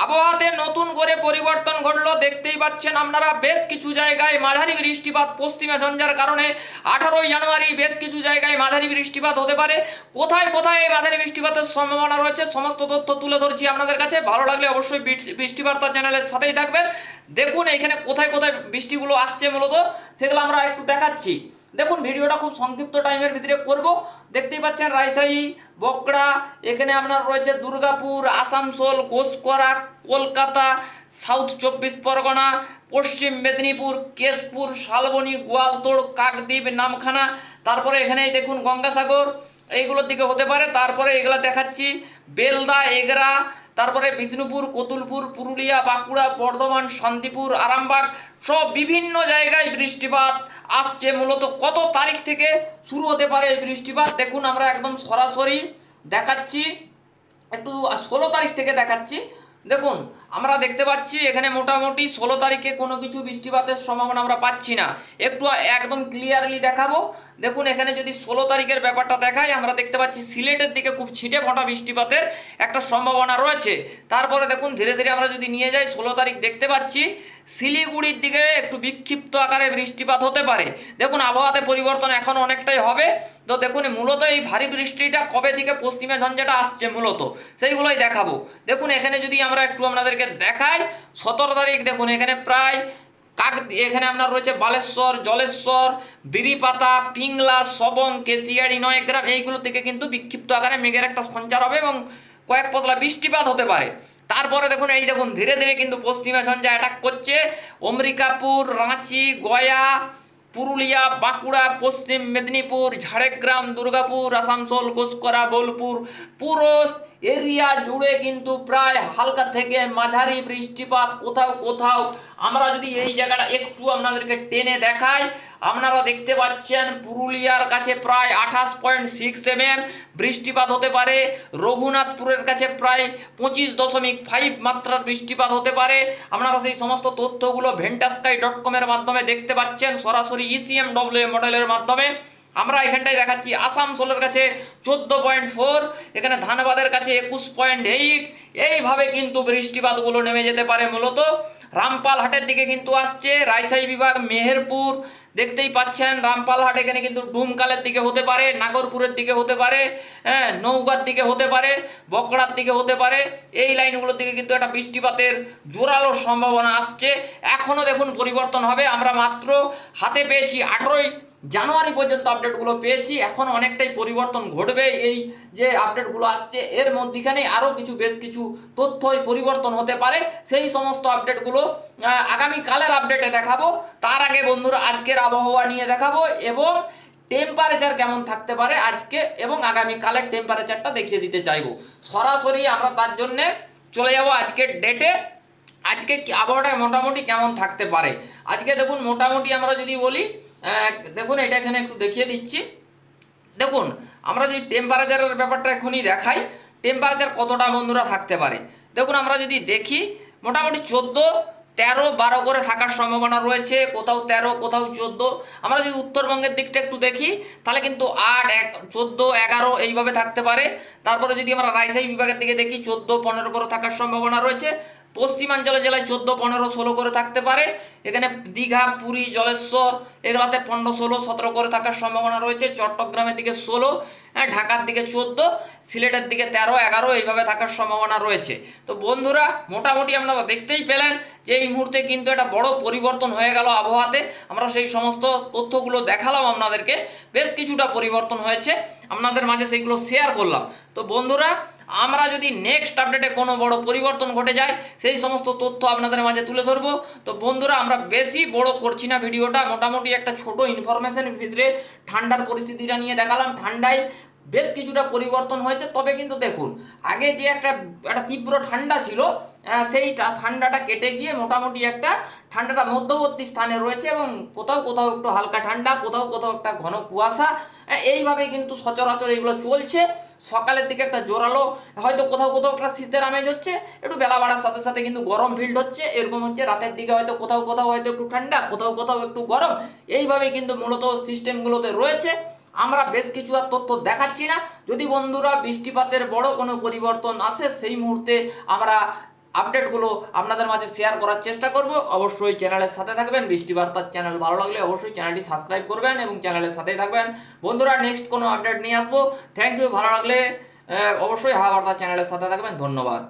আবহাওয়াতে নতুন করে পরিবর্তন ঘটলো, দেখতেই পাচ্ছেন আপনারা। বেশ কিছু জায়গায় মাঝারি বৃষ্টিপাত পশ্চিমে ঝঞ্ঝার কারণে 18ই জানুয়ারি বেশ কিছু জায়গায় মাঝারি বৃষ্টিপাত হতে পারে। কোথায় কোথায় এই মাঝারি বৃষ্টিপাতের সম্ভাবনা রয়েছে সমস্ত তথ্য তুলে ধরছি আপনাদের কাছে। ভালো লাগলে অবশ্যই বৃষ্টিবার্তা চ্যানেলের সাথেই থাকবেন। দেখুন এখানে কোথায় কোথায় বৃষ্টিগুলো আসছে মূলত সেগুলো আমরা একটু দেখাচ্ছি। দেখুন ভিডিওটা খুব সংক্ষিপ্ত টাইমের ভিতরে করব। দেখতেই পাচ্ছেন রাজশাহী, বকড়া, এখানে আপনার রয়েছে দুর্গাপুর, আসানসোল, ঘোষকরা, কলকাতা, সাউথ 24 পরগনা, পশ্চিম মেদিনীপুর, কেশপুর, শালবনী, গোয়ালতোড়, কাকদ্বীপ, নামখানা, তারপরে এখানেই দেখুন গঙ্গাসাগর, এইগুলোর দিকে হতে পারে। তারপরে এগুলো দেখাচ্ছি বেলদা, এগরা, তারপরে বিষ্ণুপুর, কতুলপুর, পুরুলিয়া, বাঁকুড়া, বর্ধমান, শান্তিপুর, আরামবাগ, সব বিভিন্ন জায়গায় বৃষ্টিপাত আসছে। মূলত কত তারিখ থেকে শুরু হতে পারে এই বৃষ্টিপাত দেখুন আমরা একদম সরাসরি দেখাচ্ছি। একটু 16 তারিখ থেকে দেখাচ্ছি। দেখুন আমরা দেখতে পাচ্ছি এখানে মোটামুটি 16 তারিখে কোনো কিছু বৃষ্টিপাতের সম্ভাবনা আমরা পাচ্ছি না। একটু একদম ক্লিয়ারলি দেখাবো। দেখুন এখানে যদি 16 তারিখের ব্যাপারটা দেখাই, আমরা দেখতে পাচ্ছি সিলেটের দিকে খুব ছিটে ফোঁটা বৃষ্টিপাতের একটা সম্ভাবনা রয়েছে। তারপরে দেখুন ধীরে ধীরে আমরা যদি নিয়ে যাই 16 তারিখ দেখতে পাচ্ছি শিলিগুড়ির দিকে একটু বিক্ষিপ্ত আকারে বৃষ্টিপাত হতে পারে। দেখুন আবহাওয়াতে পরিবর্তন এখন অনেকটাই হবে। তো দেখুন মূলত এই ভারী বৃষ্টিটা কবে থেকে পশ্চিমে ঝঞ্ঝাটা আসছে মূলত সেইগুলোই দেখাবো। দেখুন এখানে যদি আমরা একটু আপনাদেরকে দেখাই 17 তারিখ, দেখুন এখানে প্রায় এখানে আপনার রয়েছে বালেশ্বর, জলেশ্বর, বিরিপাতা, পিংলা, সবং, কেশিয়াড়ি, নয়গ্রাম, এইগুলো থেকে কিন্তু বিক্ষিপ্ত আকারে মেঘের একটা সঞ্চার হবে এবং কয়েক পশলা বৃষ্টিপাত হতে পারে। তারপরে দেখুন এই দেখুন ধীরে ধীরে কিন্তু পশ্চিমে ঝঞ্ঝা অ্যাটাক করছে। অম্বিকাপুর, রাঁচি, গয়া, পুরুলিয়া, বাঁকুড়া, পশ্চিম মেদিনীপুর, ঝাড়গ্রাম, দুর্গাপুর, আসানসোল, ঘোষকরা, বোলপুর, পুরো এরিয়া জুড়ে কিন্তু প্রায় হালকা থেকে মাঝারি বৃষ্টিপাত কোথাও কোথাও। আমরা যদি এই জায়গাটা একটু আপনাদেরকে টেনে দেখাই, আপনারা দেখতে পাচ্ছেন পুরুলিয়ার কাছে প্রায় 28.6 mm বৃষ্টিপাত হতে পারে। রঘুনাথপুরের কাছে প্রায় 25.5 মাত্রার বৃষ্টিপাত হতে পারে। আপনারা সেই সমস্ত তথ্যগুলো ventasky.com-এর মাধ্যমে দেখতে পাচ্ছেন সরাসরি ECMWA মডেলের মাধ্যমে। আমরা এখানটায় দেখাচ্ছি আসানসোলের কাছে 14.4, এখানে ধানবাদের কাছে 21.8। এইভাবে কিন্তু বৃষ্টিপাতগুলো নেমে যেতে পারে। মূলত রামপালহাটের দিকে কিন্তু আসছে, রাজশাহী বিভাগ, মেহেরপুর দেখতেই পাচ্ছেন রামপালহাট, এখানে কিন্তু ডুমকালের দিকে হতে পারে, নাগরপুরের দিকে হতে পারে, হ্যাঁ নৌগার দিকে হতে পারে, বকড়ার দিকে হতে পারে। এই লাইনগুলোর দিকে কিন্তু একটা বৃষ্টিপাতের জোরালো সম্ভাবনা আসছে। এখনও দেখুন পরিবর্তন হবে। আমরা মাত্র হাতে পেয়েছি 18ই জানুয়ারি পর্যন্ত আপডেটগুলো পেয়েছি। এখন অনেকটাই পরিবর্তন ঘটবে। এই যে আপডেটগুলো আসছে এর মধ্যখানে আরও বেশ কিছু তথ্যই পরিবর্তন হতে পারে। সেই সমস্ত আপডেটগুলো আগামীকালের আপডেটে দেখাবো। তার আগে বন্ধুরা আজকের আবহাওয়া নিয়ে দেখাবো এবং টেম্পারেচার কেমন থাকতে পারে আজকে এবং আগামীকালের টেম্পারেচারটা দেখিয়ে দিতে চাইবো। সরাসরি আমরা তার জন্যে চলে যাব আজকের ডেটে। আজকে আবহাওয়াটা মোটামুটি কেমন থাকতে পারে আজকে দেখুন। মোটামুটি আমরা যদি বলি, দেখুন এটা এখানে একটু দেখিয়ে দিচ্ছি। দেখুন আমরা যদি টেম্পারেচারের ব্যাপারটা এখনই দেখাই, টেম্পারেচার কতটা বন্ধুরা থাকতে পারে। দেখুন আমরা যদি দেখি মোটামুটি 14, 13, 12 করে থাকার সম্ভাবনা রয়েছে, কোথাও 13, কোথাও 14। আমরা যদি উত্তরবঙ্গের দিকটা একটু দেখি তাহলে কিন্তু 8, 14, 11 এইভাবে থাকতে পারে। তারপরে যদি আমরা রাজশাহী বিভাগের দিকে দেখি 14, 15 করে থাকার সম্ভাবনা রয়েছে। পশ্চিমাঞ্চলের জেলায় 14, 15, 16 করে থাকতে পারে। এখানে দীঘা, পুরী, জলেশ্বর এগুলাতে 15, 16, 17 করে থাকার সম্ভাবনা রয়েছে। চট্টগ্রামের দিকে 16, হ্যাঁ ঢাকার দিকে 14, সিলেটের দিকে 13, 11 এইভাবে থাকার সম্ভাবনা রয়েছে। তো বন্ধুরা মোটামুটি আপনারা দেখতেই পেলেন যে এই মুহূর্তে কিন্তু একটা বড় পরিবর্তন হয়ে গেল আবহাওয়াতে। আমরা সেই সমস্ত তথ্যগুলো দেখালাম আপনাদেরকে। বেশ কিছুটা পরিবর্তন হয়েছে, আপনাদের মাঝে সেইগুলো শেয়ার করলাম। তো বন্ধুরা আমরা যদি নেক্সট আপডেটে কোনো বড় পরিবর্তন ঘটে যায় সেই সমস্ত তথ্য আপনাদের মাঝে তুলে ধরবো। তো বন্ধুরা আমরা বেশি বড় করছি না ভিডিওটা, মোটামুটি একটা ছোট ইনফরমেশনের ভিতরে ঠান্ডার পরিস্থিতিটা নিয়ে দেখালাম। ঠান্ডায় বেশ কিছুটা পরিবর্তন হয়েছে, তবে কিন্তু দেখুন আগে যে একটা তীব্র ঠান্ডা ছিল সেইটা ঠান্ডাটা কেটে গিয়ে মোটামুটি একটা ঠান্ডাটা মধ্যবর্তী স্থানে রয়েছে এবং কোথাও কোথাও একটু হালকা ঠান্ডা, কোথাও কোথাও একটা ঘন কুয়াশা, এইভাবে কিন্তু সচরাচর এইগুলো চলছে। সকালের দিকে একটা জোরালো, হয়তো কোথাও কোথাও একটা শীতের আমেজ হচ্ছে, একটু বেলা বাড়ার সাথে সাথে কিন্তু গরম ফিল্ড হচ্ছে, এরকম হচ্ছে। রাতের দিকে হয়তো কোথাও কোথাও হয়তো একটু ঠান্ডা, কোথাও কোথাও একটু গরম, এইভাবে কিন্তু মূলত সিস্টেমগুলোতে রয়েছে। আমরা বেশ কিছু আর তথ্য দেখাচ্ছি না। যদি বন্ধুরা বৃষ্টিপাতের বড় কোনো পরিবর্তন আসে সেই মুহূর্তে আমরা আপডেটগুলো আপনাদের মাঝে শেয়ার করার চেষ্টা করব। অবশ্যই চ্যানেলের সাথে থাকবেন। বৃষ্টি বার্তার চ্যানেল ভালো লাগলে অবশ্যই চ্যানেলটি সাবস্ক্রাইব করবেন এবং চ্যানেলের সাথেই থাকবেন। বন্ধুরা, নেক্সট কোনো আপডেট নিয়ে আসবো। Thank you. ভালো লাগলে অবশ্যই হাওয়া বার্তা চ্যানেলের সাথে থাকবেন। ধন্যবাদ।